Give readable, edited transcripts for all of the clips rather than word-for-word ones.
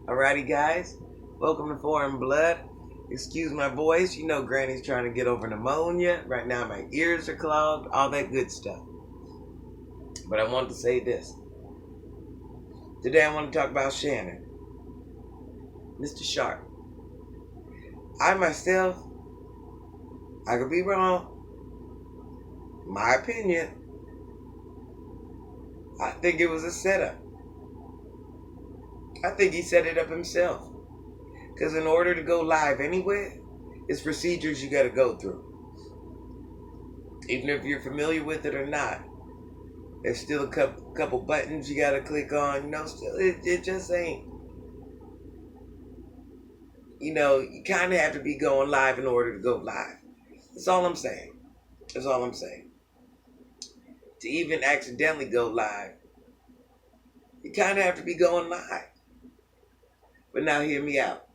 Alrighty, guys. Welcome to Foreign Blood. Excuse my voice. You know, Granny's trying to get over pneumonia. Right now, my ears are clogged. All that good stuff. But I want to say this. Today, I want to talk about Shannon, Mr. Sharpe. I myself, I could be wrong. My opinion, I think it was a setup. I think he set it up himself. Because in order to go live anywhere, it's procedures you got to go through. Even if you're familiar with it or not, there's still a couple buttons you got to click on. Still it just ain't. You kind of have to be going live in order to go live. That's all I'm saying. That's all I'm saying. To even accidentally go live, you kind of have to be going live. But now hear me out.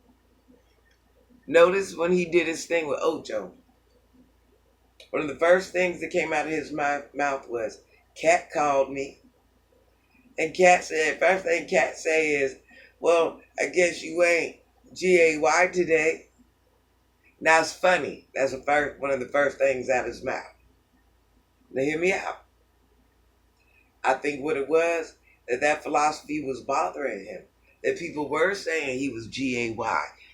Notice when he did his thing with Ocho, one of the first things that came out of his mouth was, Cat called me. And Cat said, first thing Cat say is, well, I guess you ain't GAY today. Now it's funny. That's one of the first things out of his mouth. Now hear me out. I think what it was, that philosophy was bothering him. That people were saying he was GAY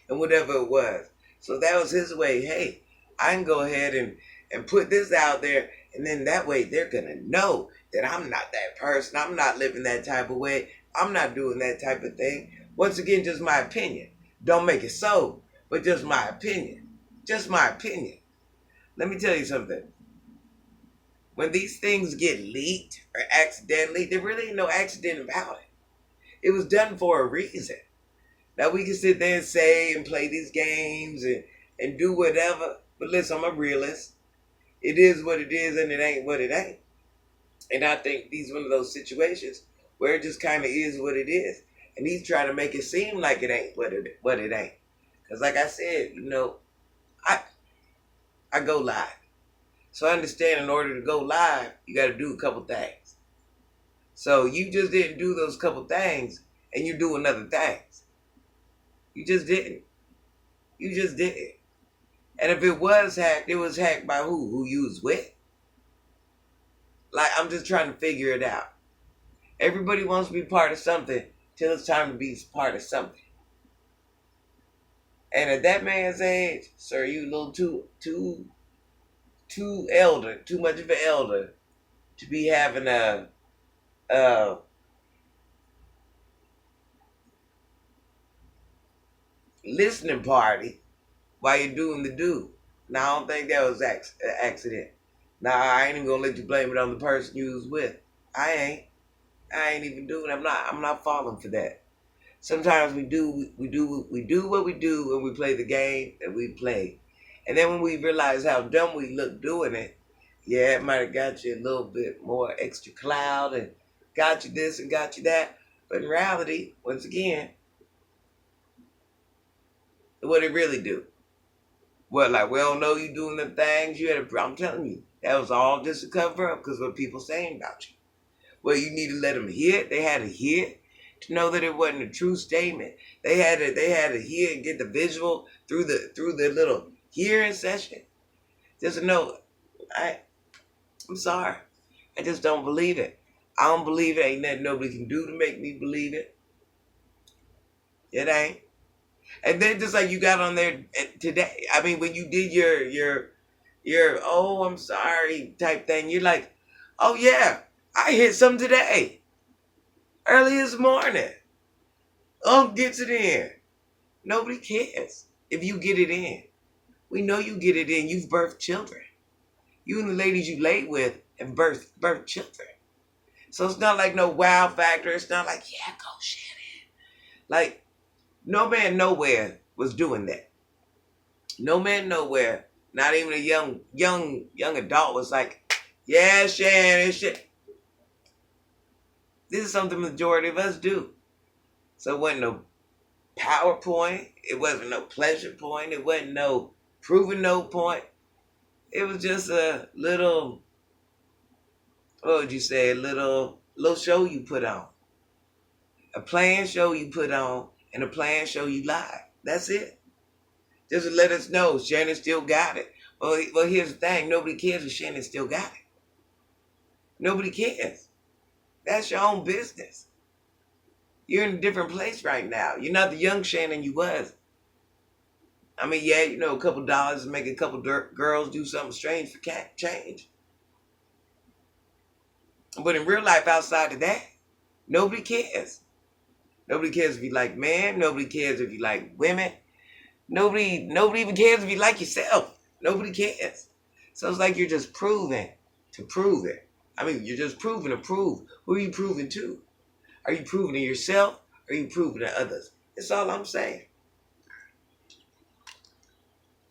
and whatever it was. So that was his way. Hey, I can go ahead and put this out there, and then that way they're going to know that I'm not that person. I'm not living that type of way. I'm not doing that type of thing. Once again, just my opinion. Don't make it so, but just my opinion. Just my opinion. Let me tell you something. When these things get leaked or accidentally, there really ain't no accident about it. It was done for a reason. Now we can sit there and say and play these games and do whatever. But listen, I'm a realist. It is what it is and it ain't what it ain't. And I think these one of those situations where it just kind of is what it is. And he's trying to make it seem like it ain't what it ain't. Because like I said, I go live. So I understand in order to go live, you got to do a couple things. So you just didn't do those couple things and you doing other things. You just didn't. You just didn't. And if it was hacked, it was hacked by who? Who you was with? Like, I'm just trying to figure it out. Everybody wants to be part of something till it's time to be part of something. And at that man's age, sir, you a little too elder, too much of an elder to be having a listening party while you're doing the do. Now, I don't think that was an accident. Now, I ain't even gonna let you blame it on the person you was with. I ain't even doing it. I'm not falling for that. Sometimes we do what we do when we play the game that we play. And then when we realize how dumb we look doing it, yeah, it might have got you a little bit more extra cloud and got you this and got you that. But in reality, once again, what it really do? What, like, we don't know you doing the things you had I'm telling you, that was all just a cover up because what people saying about you. Well, you need to let them hear it. They had to hear it to know that it wasn't a true statement. They had to hear and get the visual through the little hearing session. Just to know, I'm sorry. I just don't believe it. I don't believe it. Ain't nothing nobody can do to make me believe it. It ain't. And then just like you got on there today, I mean, when you did your oh, I'm sorry type thing, you're like, oh yeah, I hit some today. Early this morning. Gets it in. Nobody cares if you get it in. We know you get it in. You've birthed children. You and the ladies you laid with have birthed children. So it's not like no wow factor. It's not like, yeah, go Shannon. Like, no man nowhere was doing that. No man nowhere, not even a young adult was like, yeah, Shannon, shit. This is something the majority of us do. So it wasn't no PowerPoint. It wasn't no pleasure point. It wasn't no proving no point. It was just a little, what would you say, a little show you put on. A playing show you put on. And the plan show you live. That's it. Just to let us know Shannon still got it. Well, here's the thing. Nobody cares if Shannon still got it. Nobody cares. That's your own business. You're in a different place right now. You're not the young Shannon you was. I mean, yeah, you know, a couple dollars to make a couple girls do something strange for change. But in real life, outside of that, nobody cares. Nobody cares if you like men. Nobody cares if you like women. Nobody even cares if you like yourself. Nobody cares. So it's like you're just proving to prove it. I mean, you're just proving to prove. Who are you proving to? Are you proving to yourself? Or are you proving to others? That's all I'm saying.